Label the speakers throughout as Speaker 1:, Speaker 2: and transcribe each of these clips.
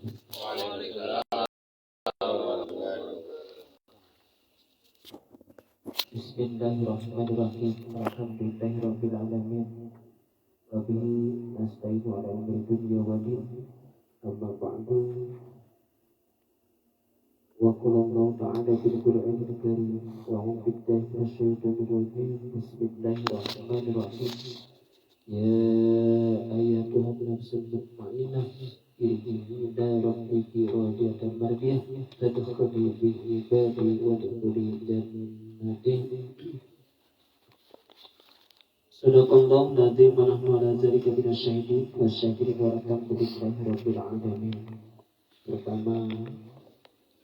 Speaker 1: Bismillahirrahmanirrahim. Alhamdulillahirabbil alamin. Wa bihi nasta'inu ala umuri dunya wa din. Amma ba'du. Wa qala Allah ta'ala fil Qur'anil Karim wa hum billahi minasyaitonir rajim. Bismillahirrahmanirrahim. Ya ayyatuhan nafsul mutmainnah irji'i ila rabbiki radiyatan mardiyah fadkhuli fi ibadi wadkhuli jannati. Sadaqallahu al-azim wa nahnu ala dzalika minasyahidin wa syakirin wa alhamdulillahi rabbil alamin. Pertama,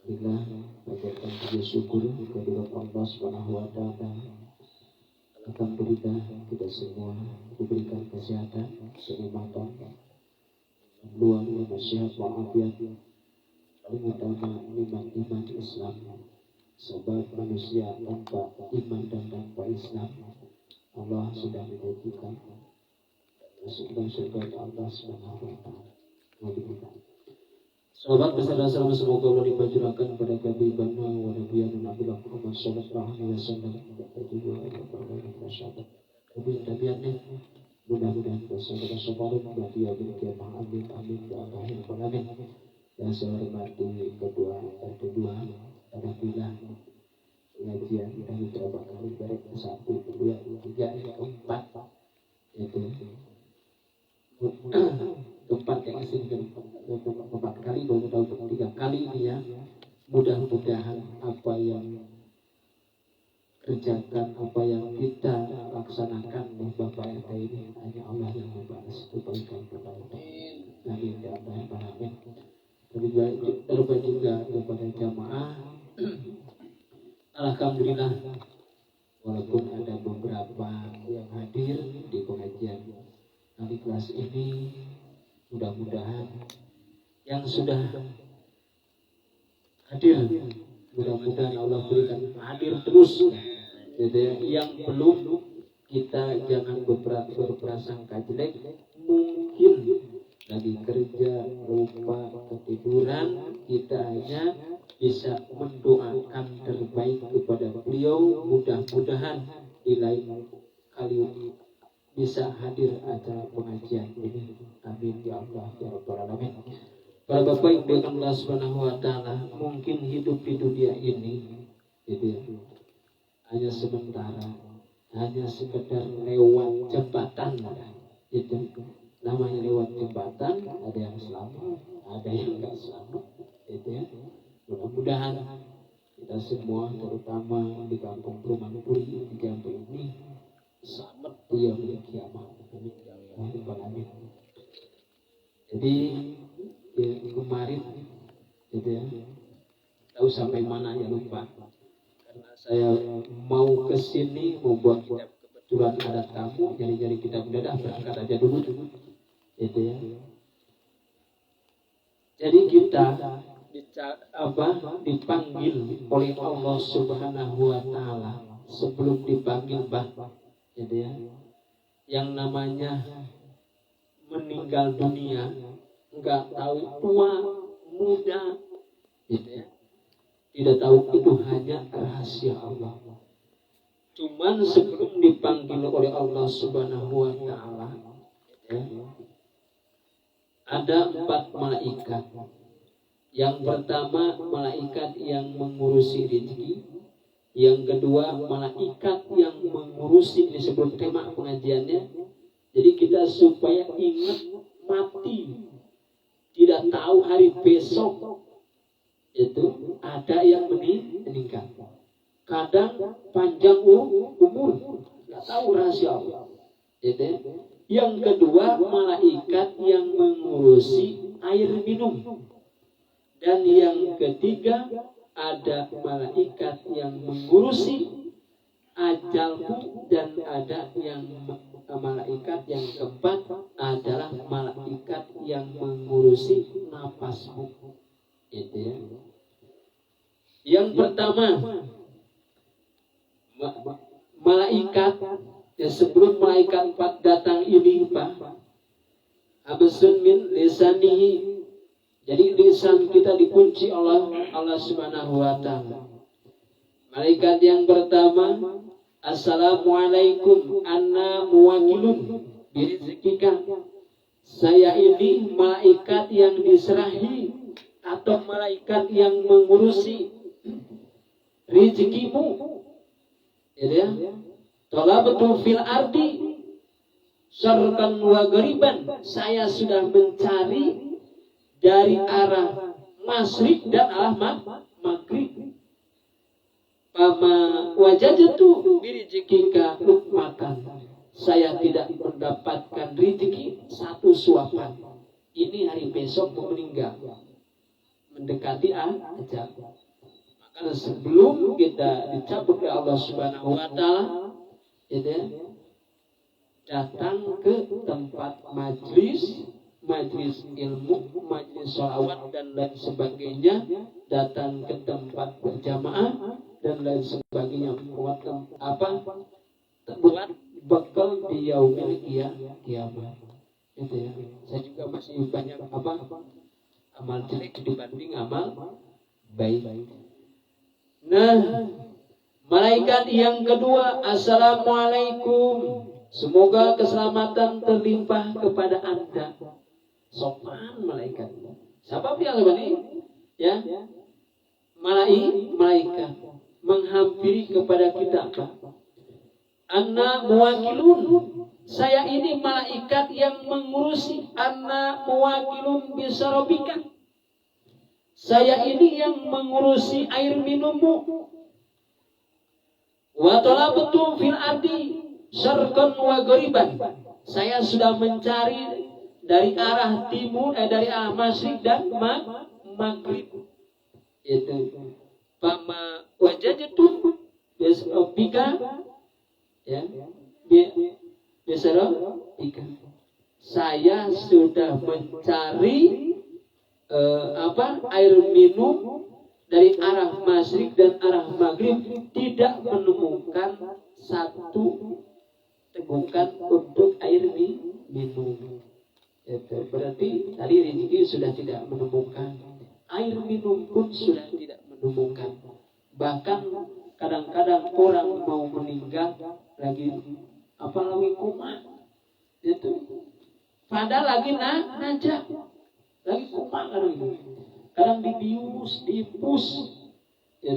Speaker 1: marilah panjatkan puji syukur kehadirat Allah Subhanahu wa taala. Alhamdulillah kita semua diberikan kesehatan, kenikmatan, luang nasihat wa'afiat, paling utama nikmat iman Islam. Sebab manusia tanpa iman dan tanpa Islam, Allah sudah menjanjikan masuk dalam surga Allah Subhanahu wa taala. Sahabat beserta salam semoga Allah dipajurkan kepada Nabi Bana wa Nabiyan Nabi Muhammad sallallahu alaihi wasallam dan juga para sahabat. Nabi-nabiannya mudah-mudahan bersama sahabat Nabi yang kiamah amin amin ya Allah amin. Yang saya hormati kedua alhamdulillah pengajian kita beberapa kali dari 1, 2, 3, 4 itu keempat yang sini keempat kali baru tahu 3 kali ini ya. Mudah-mudahan apa yang kerjakan, apa yang kita laksanakan di Bapak RT ini hanya Allah yang membalas kebaikan kepada kita. Amin ya Allah amin. Terlebih juga kepada jamaah. Alhamdulillah walaupun ada beberapa yang hadir di pengajian kali kelas ini, mudah-mudahan yang sudah hadir mudah-mudahan Allah berikan hadir terus. Jadi yang belum, kita jangan berprasangka jelek. Mungkin lagi kerja lupa ketiduran, kita hanya bisa mendoakan terbaik kepada beliau. Mudah-mudahan di lain kali bisa hadir acara pengajian ini. Amin ya Allah ya Rabbal alamin. Para bapak yang dimuliakan Allah Subhanahu wa taala, mungkin hidup di dunia ini gitu ya, hanya sementara, hanya sekedar lewat jembatan itu. Namanya lewat jembatan, ada yang selamat, ada yang enggak selamat itu ya. Mudah-mudahan kita semua, terutama di kampung Perumahan Puri, di kampung ini selamat dia kiamat. Amin. Jadi ya, kemarin gitu ya, tahu sampai mana ya lupa, karena saya mau ke sini membuat kitab, kebetulan ada tamu, jadi kita mendadak berangkat aja dulu gitu ya. Jadi kita dipanggil oleh Allah Subhanahu wa taala. Sebelum dipanggil gitu ya, yang namanya meninggal dunia enggak tahu tua muda gitu ya, tidak tahu, itu hanya rahasia Allah. Cuman sebelum dipanggil oleh Allah Subhanahu wa taala ya, ada 4 malaikat. Yang pertama malaikat yang mengurusi rezeki, yang kedua malaikat yang mengurusi, ini sebelum tema pengajiannya. Jadi kita supaya ingat mati, tidak tahu hari besok itu ada yang meninggal. Kadang panjang umur, nggak tahu rahasia Allah. Yang kedua malaikat yang mengurusi air minum. Dan yang ketiga ada malaikat yang mengurusi ajalmu, dan ada yang malaikat yang keempat adalah malaikat yang mengurusi napasmu. Itu ya. Yang pertama malaikat ya, sebelum malaikat 4 datang ini Pak, absun min lisanihi Jadi lisan kita dikunci Allah Subhanahu wa taala. Malaikat yang pertama, Assalamualaikum anna muwakilun birizkika. Saya ini malaikat yang diserahi atau malaikat yang mengurusi rezekimu. Ya. Talabtu fil ardi syarqan wa ghariban. Saya sudah mencari dari arah masyrik dan arah maghrib. Pama wajadtu birizkika lukmatan. Saya tidak mendapatkan rezeki satu suapan. Ini hari besok mau meninggal, mendekati ajal. Maka sebelum kita dicabut oleh Allah Subhanahu wa taala, datang ke tempat majlis ilmu, majlis sholawat dan lain sebagainya, datang ke tempat berjamaah dan lain sebagainya, buat bekal di yaumil kiamat. Itu ya. Saya juga masih banyak amal jelek dibanding amal baik. Nah, malaikat yang kedua, Assalamualaikum. Semoga keselamatan terlimpah kepada Anda. Sopan malaikat. Siapa yang ini? Ya. Malaikat menghampiri kepada kita. Anna muwakilun. Saya ini malaikat yang mengurusi. Anna muwakilun bisarobika. Saya ini yang mengurusi air minummu. Wa talabtu fil ardi syarqan wa ghariban. Saya sudah mencari dari arah timur, dari arah masyrik dan maghrib. Itu. Pama wajadtu bisarobika. Ya. Bisarobika. Saya sudah mencari air minum dari arah masyrik dan arah maghrib, tidak menemukan satu tegukan untuk air minum. Itu berarti tadi rezeki sudah tidak menemukan, air minum pun sudah tidak menemukan. Bahkan kadang-kadang orang mau meninggal lagi kumat, itu padahal lagi najak. Lagi kumat kadang dibius, dipus, ya,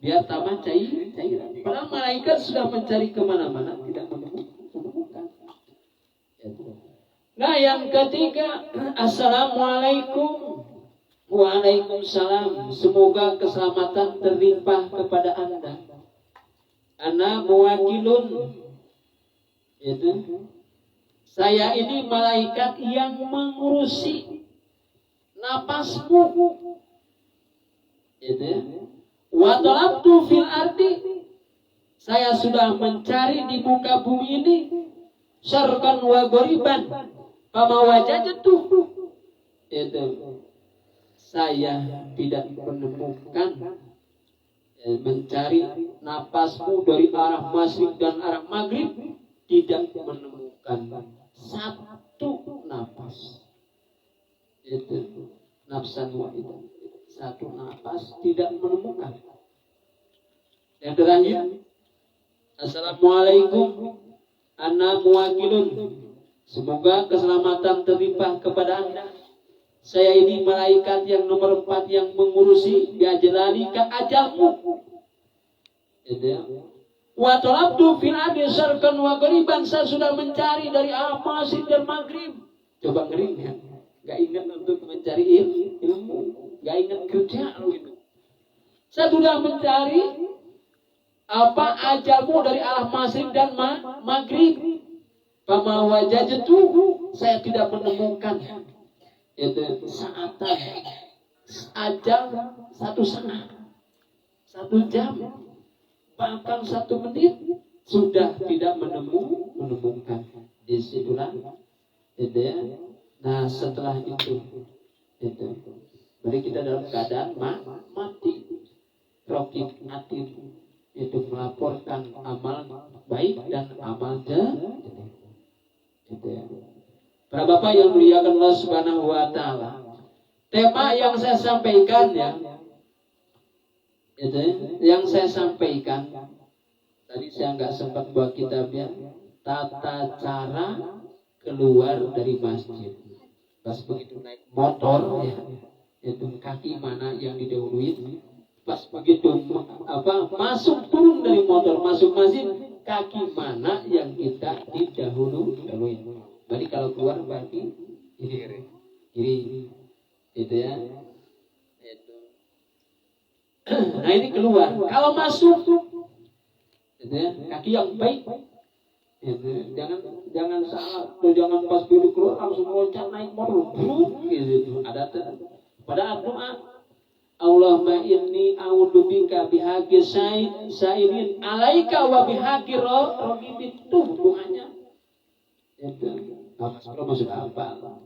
Speaker 1: biar tambah cairan. Padahal malaikat sudah mencari kemana-mana, tidak menemukan. Nah, yang ketiga, Assalamualaikum. Waalaikumsalam. Semoga keselamatan terlimpah kepada Anda. Ana muwakilun. Itu. Saya ini malaikat yang mengurusi napasmu. Itu. Wa talabtu fil ardi. Saya sudah mencari di muka bumi ini syarqan wa ghariban. Fama wajadtu. Itu. Saya tidak menemukan, mencari napasmu dari arah masyrik dan arah maghrib, tidak menemukan satu napas. Itu nafsan wahidah, satu napas tidak menemukan. Yang terakhir, Assalamualaikum anna muwakilun. Semoga keselamatan terlimpah kepada Anda. Saya ini malaikat yang nomor 4 yang mengurusi biajalalika ajalmu. Wa talabtu fil ardi syarqan wa ghariban. Saya sudah mencari dari arah masyrik dan maghrib. Coba ngering ya. Gak ingat untuk mencari ilmu, gak ingat kerja gitu. Saya sudah mencari ajalmu dari arah masyrik dan maghrib. Fama wajadtu, saya tidak menemukan. Itu saatan ajal 1 setengah, 1 jam, bahkan 1 menit sudah tidak menemukan. Disitulah itu ya. Nah setelah itu berarti kita dalam keadaan mati. Rokib atid itu melaporkan amal baik dan amal jelek. Itu ya. Para bapak yang muliakan Allah Subhanahu wa taala, tema yang saya sampaikan ya, itu yang saya sampaikan tadi saya nggak sempat buat kitabnya, tata cara keluar dari masjid. Pas begitu naik motor ya, itu kaki mana yang didahului. Pas begitu masuk turun dari motor masuk masjid, kaki mana yang kita didahului. Berarti kalau keluar berarti kiri. Itu ya. Itu. Nah ini keluar. Kalau masuk, itu ya, kaki yang baik. Itu. Jangan salah. Jangan pas begitu keluar langsung loncat naik motor. Gitu. Ada pada doa. Allahumma inni a'udzubika bihaqqi sa'ilin alaika wa bihaqqi raqibit. Itu doanya. Itu. Kalau maksud apa?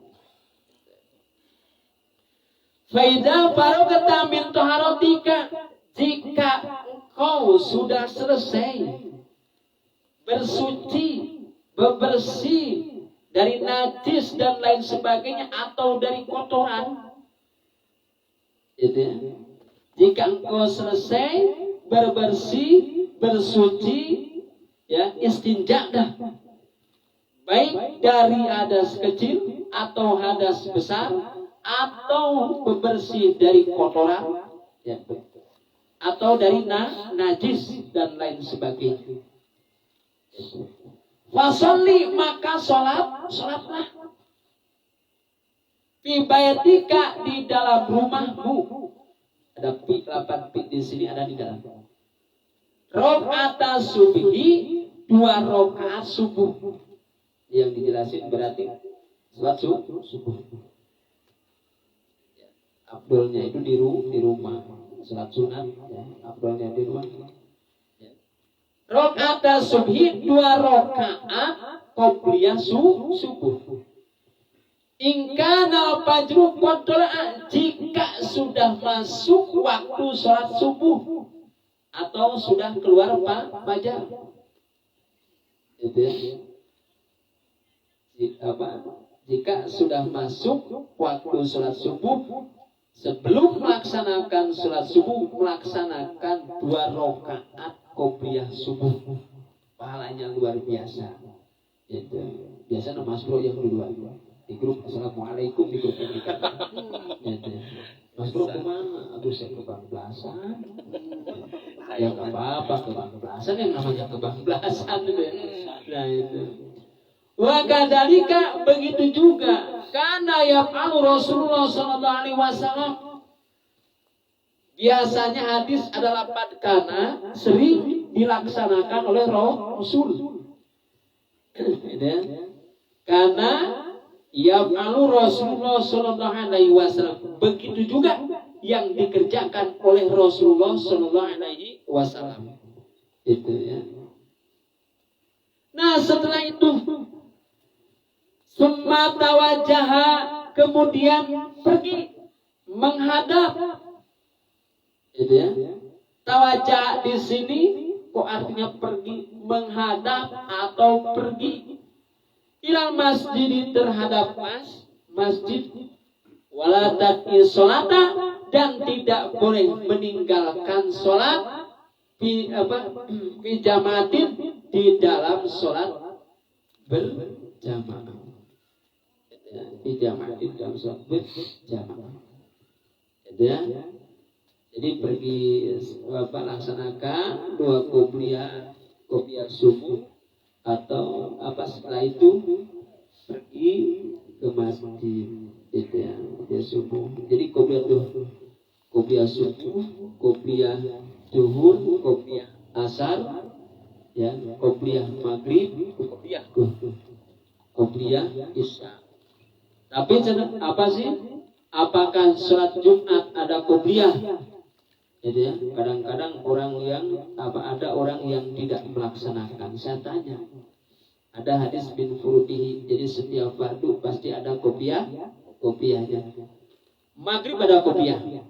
Speaker 1: Faida barokata min taharatika, jika kau sudah selesai bersuci, bebersih dari najis dan lain sebagainya atau dari kotoran, itu ya. Jika engkau selesai berbersih, bersuci, ya istinja dah, baik dari hadas kecil atau hadas besar, atau bebersih dari kotoran ya, atau dari najis dan lain sebagainya. Fasolli, maka sholatlah fi baitika, di dalam rumahmu. Ada lapan di sini, ada di dalam. Rakaat subhi, 2 rakaat subuh. Yang dijelasin berarti salat subuh. Abdulnya itu di rumah, salat sunat ya, abdulnya di rumah. Ya. Rakaat subhi, 2 rakaat qobliyah subuh. Ingkana fajru qadra, jika sudah masuk waktu salat subuh atau sudah keluar fajar. Itu ya. Jika sudah masuk waktu salat subuh, sebelum melaksanakan sholat subuh, melaksanakan 2 rakaat qobliyah subuh. Pahalanya luar biasa. Itu. Biasa Mas Bro yang duluan. Di grup Assalamualaikum di grup ini. Itu. Mas Bro kemana? Aduh saya kebablasan. Ya nggak apa-apa, kebablasan yang namanya kebablasan. Nah itu. Wa kadzalika, begitu juga karena yaf'alu Rasulullah sallallahu alaihi wasallam. Biasanya hadis adalah karena sering dilaksanakan oleh Rasul. Karena yaf'alu Rasulullah sallallahu alaihi wasallam. Begitu juga yang dikerjakan oleh Rasulullah sallallahu alaihi wasallam. Itu ya. Nah, setelah itu summa tawajaha, kemudian pergi menghadap. Itu ya. Tawajah di sini kok artinya pergi, menghadap atau pergi. Ilal masjid, terhadap masjid. Wala taqi sholata, dan tidak boleh meninggalkan sholat fi jamaatin, di dalam sholat berjamaah. Di jamaatin, dalam sholat berjamaah. Ya. Jadi pergi laksanakan 2 qobliyah subuh, atau setelah itu pergi ke masjid. Itu ya, dia subuh. Jadi qobliyah subuh, qobliyah zuhur, qobliyah asar, ya, qobliyah maghrib, qobliyah isya. Tapi apa sih? Apakah sholat Jumat ada qobliyah? Jadi ya, kadang-kadang ada orang yang tidak melaksanakan. Saya tanya, ada hadis bin furudihi, jadi setiap fardu pasti ada qobliyahnya. Maghrib ada qobliyah,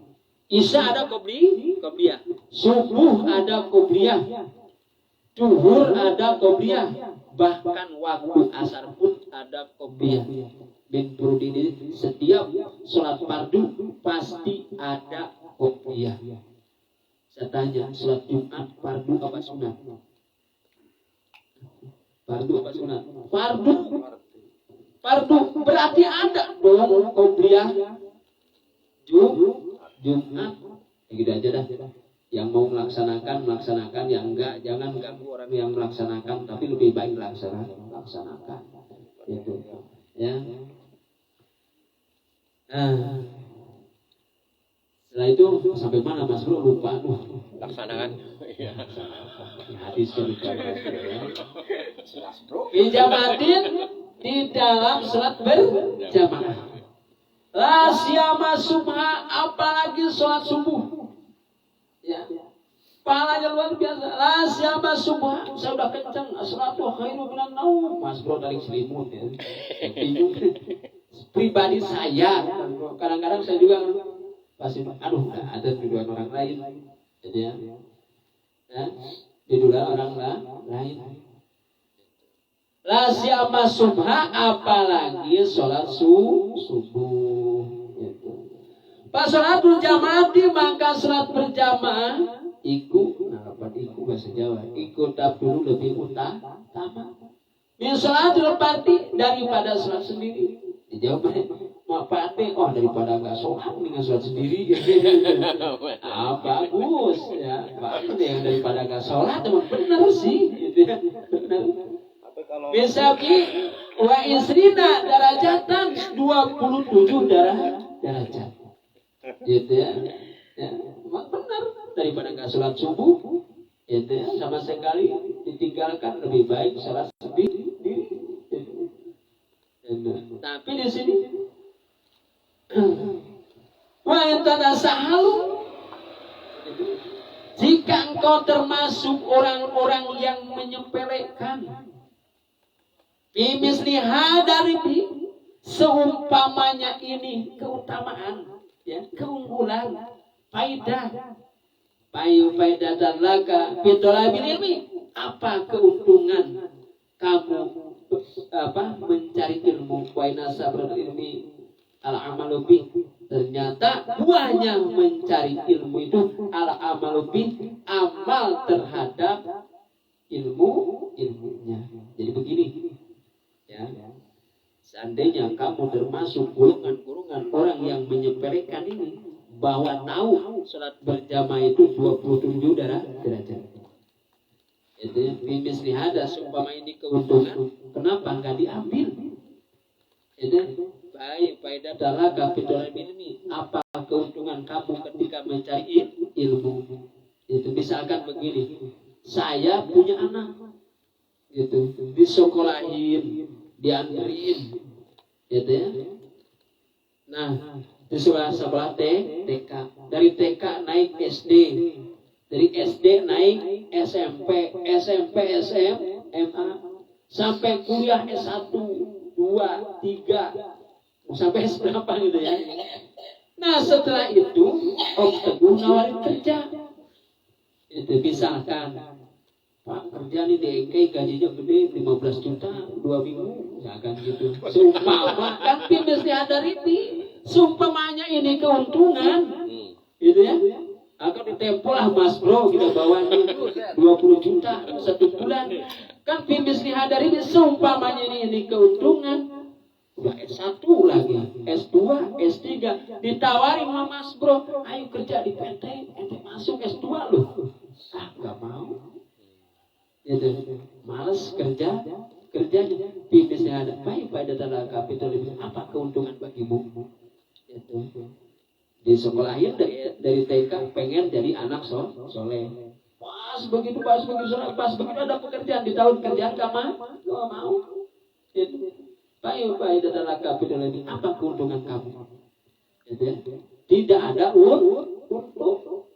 Speaker 1: isya ada qobliyah, subuh ada qobliyah, zuhur ada qobliyah, bahkan waktu asar pun ada qobliyah. Bin Purudin setiap sholat fardu pasti ada qobliyah. Saya tanya, sholat Jumat fardu apa sunat? Fardu apa sunat? Fardu. Fardu berarti ada dong qobliyah. Jumat. Gitu aja dah. Yang mau melaksanakan, yang enggak jangan ganggu orang yang melaksanakan, tapi lebih baik laksanakan. Itu ya. Setelah itu sampai mana Mas Bro? Lupa
Speaker 2: Laksanakan.
Speaker 1: Hadis Bijamatin di dalam sholat berjamaah. La siyama subha, apalagi sholat subuh. Ya. Pahalanya luar biasa. La siyama subha, saya udah kencang. As-salatu khairu minan naum. Mas Bro dari selimut ya. Pribadi saya, kadang-kadang saya juga pasti, aduh, ada tuduhan orang lain. Jadi ya, tuduhan orang lain. La siyama subha, apalagi sholat subuh. Gitu. Pas sholat berjamaah maka sholat berjamaah bahasa Jawa. Ikut dulu lebih utama. Min sholatil fardhi daripada sholat sendiri. Dijawab, Pak Ate, daripada nggak sholat dengan sholat sendiri. Bagus ya, bagus yang daripada nggak sholat emang benar sih. Gitu ya. Benar. Bisabi wa isrina darajatan 27 derajat. Gitu ya. Benar daripada nggak sholat subuh. Gitu ya, sama sekali ditinggalkan lebih baik sholat sendiri. Tapi di sini wa intadasahalu, jika engkau termasuk orang-orang yang menyepelekan bimisli hadaribi, seumpamanya ini keutamaan, ya, keunggulan, faidah dan laga bitolabil ilmi, apa keuntungan kamu mencari ilmu, wa inasabul ilmi al-amalu bih, ternyata buahnya mencari ilmu itu al-amalu bih, amal terhadap ilmunya. Jadi begini ya, seandainya kamu termasuk golongan orang yang menyepelekan ini, bahwa tahu sholat berjamaah itu 27 derajat. Itu bimis lihada, seumpama ini keuntungan, kenapa enggak diambil? Itu baik, faedah dalam kapitul ilmi, apa keuntungan kamu ketika mencari ilmu? Itu misalkan begini, saya punya anak, gitu, disekolahin, dianterin, gitu ya. Nah, di sebelah TK, dari TK naik SD. Dari SD naik SMP, SMA, sampai kuliah S1, 2, 3, sampai berapa gitu ya. Nah setelah itu Om Teguh nawarin kerja. Itu misalkan, Pak kerja nih di EK gajinya gede 15 juta 2 minggu, misalkan gitu. Sumpama kan mesti ada ini, sumpamanya ini keuntungan, gitu ya. Akan ditempo lah Mas Bro, kita bawa 20 juta 1 bulan. Kan bimis dihadari seumpamanya ini keuntungan. Udah S1 lagi, S2, S3 ditawarin sama Mas Bro, ayo kerja di PT, ente masuk S2 loh. Gak mau. Gitu. Males kerjanya bimis dihadari. Baik pada dalam kapital apa keuntungan bagimu? Gitu. Di sekolahin dari TK pengen jadi anak soleh. Pas begitu ada pekerjaan, di tahun kerjaan gak mau. Baik dalam kapital ini apa keuntungan kamu? Gitu ya. Tidak ada untung,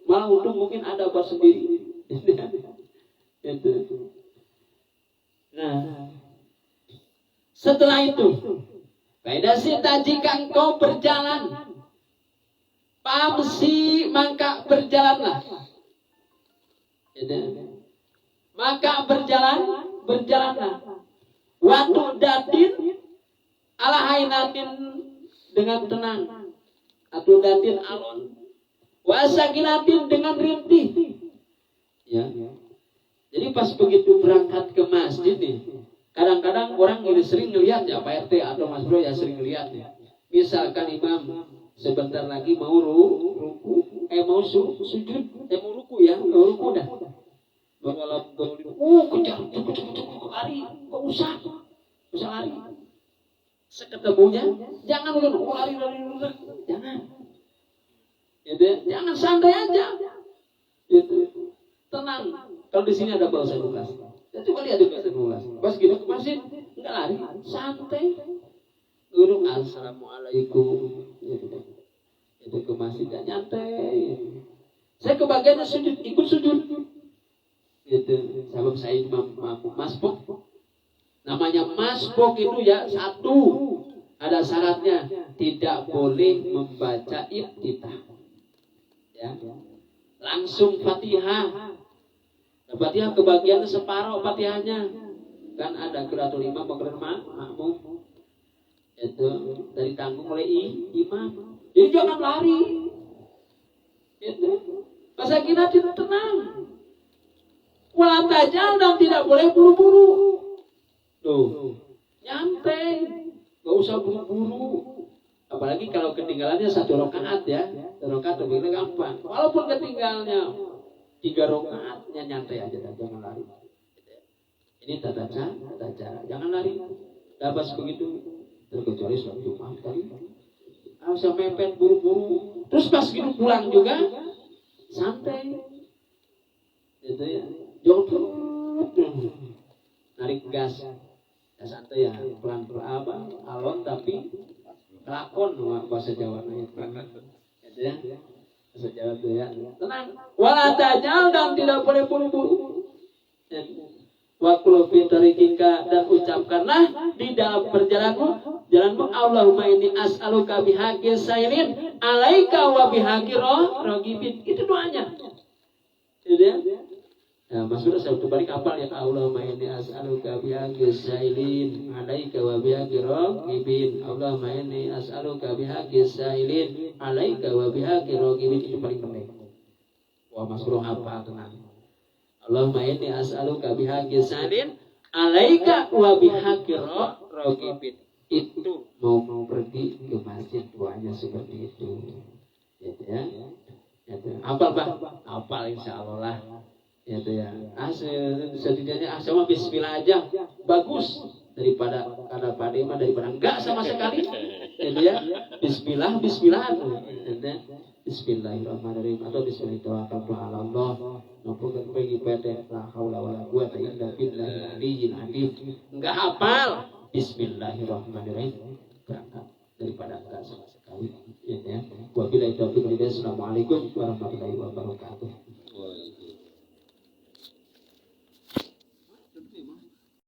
Speaker 1: malah untung mungkin ada buat sendiri. Gitu. Nah, setelah itu, faedah sita, jika engkau berjalan pamsi maka berjalanlah. Maka berjalanlah. Waktu datin ala hainatin dengan tenang, atau datin alon, wasakinatin dengan rintih. Ya. Jadi pas begitu berangkat ke masjid nih, kadang-kadang orang ini sering ngelihat ya Pak RT atau Mas Bro ya sering ngelihat ya. Misalkan imam sebentar lagi mau ruku, mau sujud, mau ruku ya, mau ruku dah. Kejar, lari, nggak usah lari. Seketemunya, jangan lari, jangan. Gitu, jangan santai aja. Gitu. Tenang. Kalau di sini ada bahasa nulas. Coba lihat juga nulas. Pas gitu ke masjid, enggak lari, santai. Guru assalamualaikum. Itu ke masjid enggak nyantai. Saya kebagiannya sujud, ikut sujud. Gitu. Sabab saya masbuk. Namanya masbuk itu ya satu. Ada syaratnya, tidak boleh membaca iftitah. Ya. Langsung Fatihah. Fatihah kebagian separuh Fatihahnya. Kan ada qiraatul imam bakal makmum. Itu dari tanggung oleh imam. Jadi jangan lari. Itu. Masa kita tenang. Wala tajal dan tidak boleh buru-buru. Tuh. Nyantai. Gak usah buru-buru. Apalagi kalau ketinggalannya 1 rakaat ya. 1 rakaat lebih gampang. Walaupun ketinggalnya 3 rakaatnya nyantai aja dan jangan lari. Ini tata cara, jangan lari. Dapat begitu terkecuali sholat Jumat kali. Usah mepet buru-buru. Terus pas gitu pulang juga santai. Itu ya. Jangan narik gas. Ya santai ya, pelan-pelan alon tapi lakon bahasa Jawa itu ya. Bahasa Jawa itu ya. Tenang. Wala tajal dan tidak boleh buru-buru. Waktu fitarikika dan ucapkanlah di dalam jalanmu Allahumma inni as'aluka bihaqqi sa'irin alaika wa bihaqqi ragibin. Itu doanya. Gitu ya. Nah, maksudnya saya kembali kapal ya Allahumma inni as'aluka bihaqqi sa'irin alaika wa bihaqqi ragibin. Allahumma inni as'aluka bihaqqi sa'irin alaika wa bihaqqi ragibin. Itu paling penting. Wah, Mas Bro apa tenang. Allahumma inni as'aluka bihaqqi sa'irin alaika wa bihaqqi ragibin. Itu mau pergi ke masjid doanya seperti itu. Gitu ya. Gitu. Hafal Pak? Hafal insyaallah. Itu ya. Setidaknya sama bismillah aja bagus daripada ada padema daripada enggak sama sekali. Gitu ya. Bismillah. Gitu ya. Bismillahirrahmanirrahim atau bismillahirrahmanirrahim. Nomor pergi pada la haula wala quwata illa billahil aliyyil azim. Enggak hafal bismillahirrahmanirrahim berangkat daripada enggak sama sekali. Ya. Wabillahi taufiq wal hidayah. Assalamualaikum warahmatullahi wabarakatuh.